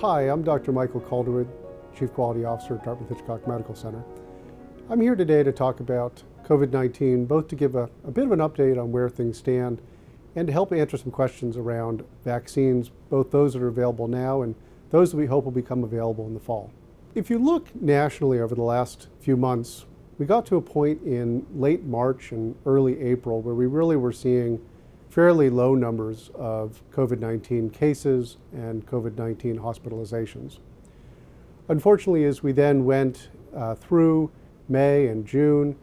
Hi, I'm Dr. Michael Calderwood, Chief Quality Officer at Dartmouth Hitchcock Medical Center. I'm here today to talk about COVID-19, both to give a bit of an update on where things stand and to help answer some questions around vaccines, both those that are available now and those that we hope will become available in the fall. If you look nationally over the last few months, we got to a point in late March and early April where we really were seeing fairly low numbers of COVID-19 cases and COVID-19 hospitalizations. Unfortunately, as we then went through May and June,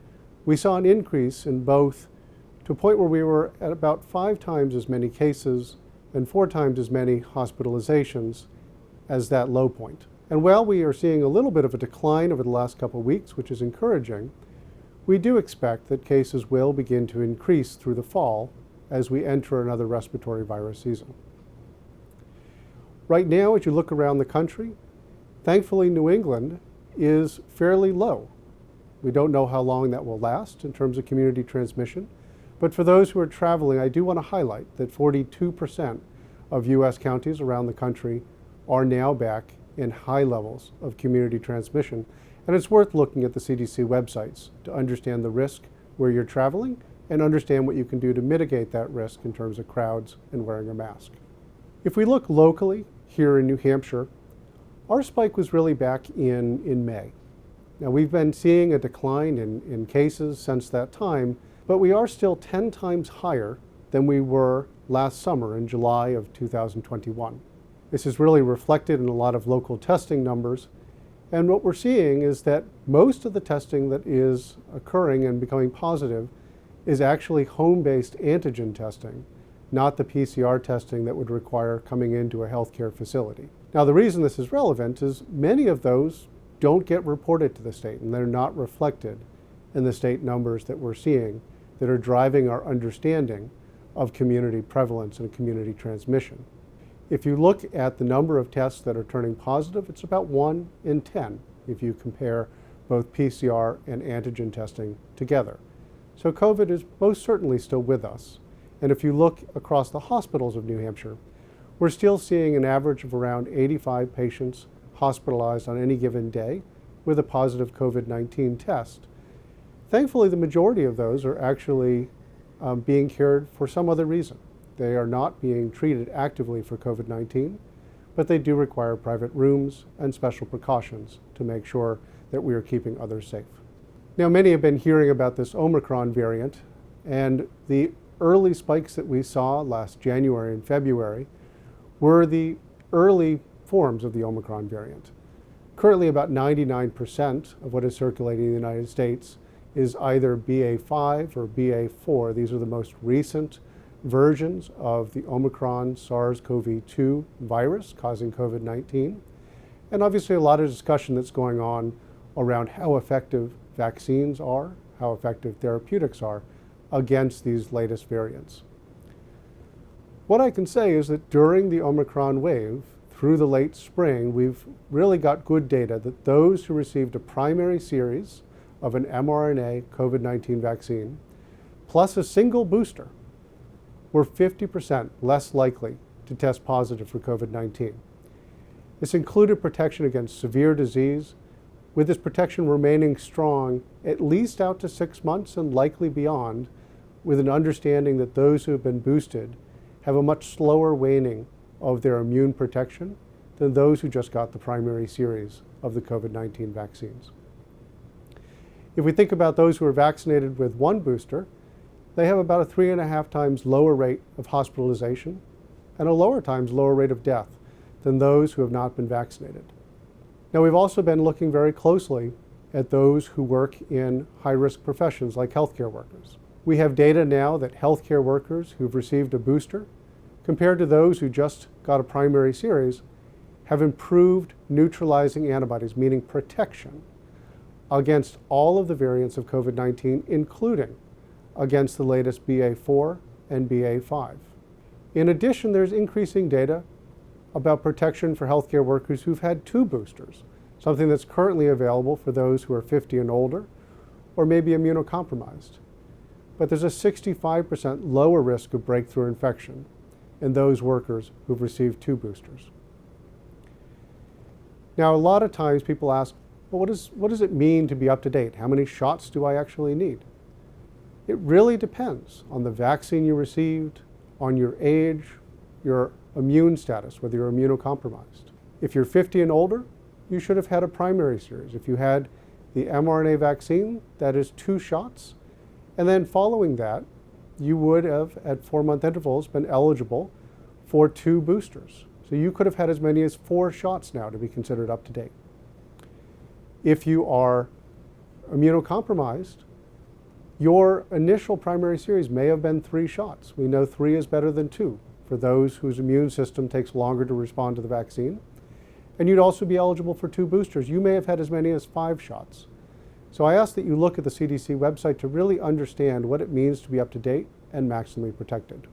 we saw an increase in both to a point where we were at about 5 times as many cases and 4 times as many hospitalizations as that low point. And while we are seeing a little bit of a decline over the last couple of weeks, which is encouraging, we do expect that cases will begin to increase through the fall as we enter another respiratory virus season. Right now, as you look around the country, thankfully New England is fairly low. We don't know how long that will last in terms of community transmission, but for those who are traveling, I do want to highlight that 42% of U.S. counties around the country are now back in high levels of community transmission, and it's worth looking at the CDC websites to understand the risk where you're traveling and understand what you can do to mitigate that risk in terms of crowds and wearing a mask. If we look locally here in New Hampshire, our spike was really back in May. Now we've been seeing a decline in cases since that time, but we are still 10 times higher than we were last summer in July of 2021. This is really reflected in a lot of local testing numbers, and what we're seeing is that most of the testing that is occurring and becoming positive is actually home-based antigen testing, not the PCR testing that would require coming into a healthcare facility. Now, the reason this is relevant is many of those don't get reported to the state, and they're not reflected in the state numbers that we're seeing that are driving our understanding of community prevalence and community transmission. If you look at the number of tests that are turning positive, it's about 1 in 10 if you compare both PCR and antigen testing together. So COVID is most certainly still with us. And if you look across the hospitals of New Hampshire, we're still seeing an average of around 85 patients hospitalized on any given day with a positive COVID-19 test. Thankfully, the majority of those are actually being cared for some other reason. They are not being treated actively for COVID-19, but they do require private rooms and special precautions to make sure that we are keeping others safe. Now, many have been hearing about this Omicron variant, and the early spikes that we saw last January and February were the early forms of the Omicron variant. Currently, about 99% of what is circulating in the United States is either BA.5 or BA.4. These are the most recent versions of the Omicron SARS-CoV-2 virus causing COVID-19. And obviously a lot of discussion that's going on around how effective vaccines are, how effective therapeutics are against these latest variants. What I can say is that during the Omicron wave, through the late spring, we've really got good data that those who received a primary series of an mRNA COVID-19 vaccine, plus a single booster, were 50% less likely to test positive for COVID-19. This included protection against severe disease, with this protection remaining strong at least out to 6 months and likely beyond, with an understanding that those who have been boosted have a much slower waning of their immune protection than those who just got the primary series of the COVID-19 vaccines. If we think about those who are vaccinated with one booster, they have about a 3.5 times lower rate of hospitalization and a lower rate of death than those who have not been vaccinated. Now, we've also been looking very closely at those who work in high-risk professions like healthcare workers. We have data now that healthcare workers who've received a booster, compared to those who just got a primary series, have improved neutralizing antibodies, meaning protection, against all of the variants of COVID-19, including against the latest BA.4 and BA.5. In addition, there's increasing data about protection for healthcare workers who've had 2 boosters, something that's currently available for those who are 50 and older or maybe immunocompromised. But there's a 65% lower risk of breakthrough infection in those workers who've received 2 boosters. Now, a lot of times people ask, well, what does it mean to be up to date? How many shots do I actually need? It really depends on the vaccine you received, on your age, your immune status, whether you're immunocompromised. If you're 50 and older, you should have had a primary series. If you had the mRNA vaccine, that is 2 shots. And then following that, you would have, at 4-month intervals, been eligible for 2 boosters. So you could have had as many as 4 shots now to be considered up to date. If you are immunocompromised, your initial primary series may have been 3 shots. We know 3 is better than 2 for those whose immune system takes longer to respond to the vaccine. And you'd also be eligible for 2 boosters. You may have had as many as 5 shots. So I ask that you look at the CDC website to really understand what it means to be up to date and maximally protected.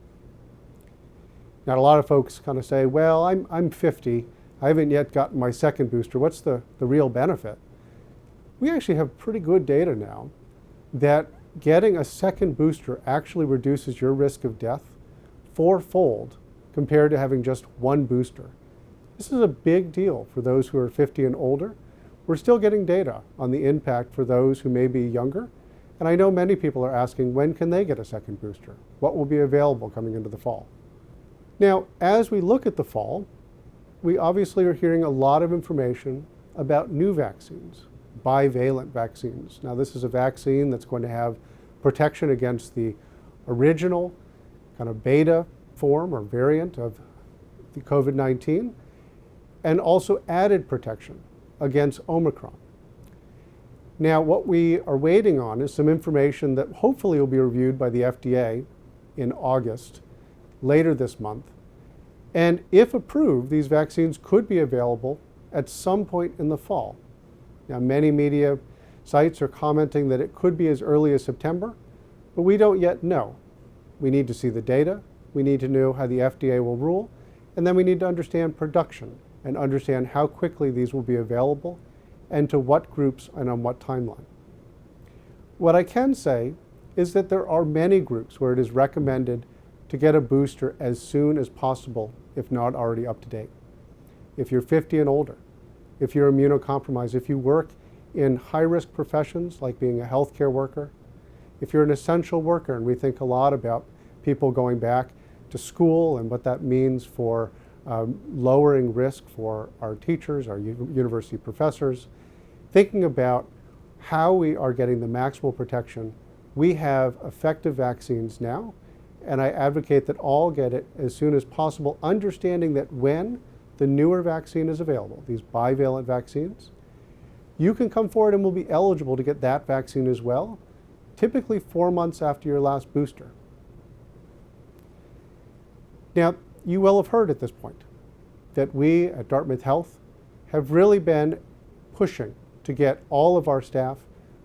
Now, a lot of folks kind of say, well, I'm 50. I haven't yet gotten my 2nd booster. What's the real benefit? We actually have pretty good data now that getting a 2nd booster actually reduces your risk of death 4-fold compared to having just 1 booster. This is a big deal for those who are 50 and older. We're still getting data on the impact for those who may be younger. And I know many people are asking, when can they get a 2nd booster? What will be available coming into the fall? Now, as we look at the fall, we obviously are hearing a lot of information about new vaccines, bivalent vaccines. Now, this is a vaccine that's going to have protection against the original kind of beta form or variant of the COVID-19, and also added protection against Omicron. Now, what we are waiting on is some information that hopefully will be reviewed by the FDA in August, later this month. And if approved, these vaccines could be available at some point in the fall. Now, many media sites are commenting that it could be as early as September, but we don't yet know. We need to see the data, we need to know how the FDA will rule, and then we need to understand production and understand how quickly these will be available and to what groups and on what timeline. What I can say is that there are many groups where it is recommended to get a booster as soon as possible, if not already up to date. If you're 50 and older, if you're immunocompromised, if you work in high-risk professions like being a healthcare worker, if you're an essential worker, and we think a lot about people going back to school and what that means for lowering risk for our teachers, our university professors, thinking about how we are getting the maximal protection. We have effective vaccines now, and I advocate that all get it as soon as possible, understanding that when the newer vaccine is available, these bivalent vaccines, you can come forward and will be eligible to get that vaccine as well, typically 4 months after your last booster. Now, you will have heard at this point that we at Dartmouth Health have really been pushing to get all of our staff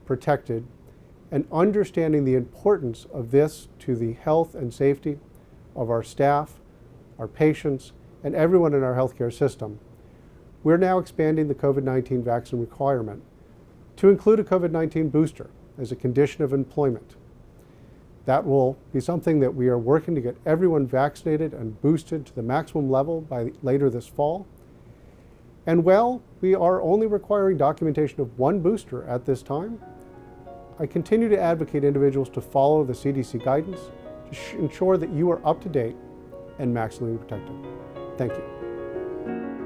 protected and understanding the importance of this to the health and safety of our staff, our patients, and everyone in our healthcare system. We're now expanding the COVID-19 vaccine requirement to include a COVID-19 booster as a condition of employment. That will be something that we are working to get everyone vaccinated and boosted to the maximum level by later this fall. And while we are only requiring documentation of 1 booster at this time, I continue to advocate individuals to follow the CDC guidance to ensure that you are up to date and maximally protected. Thank you.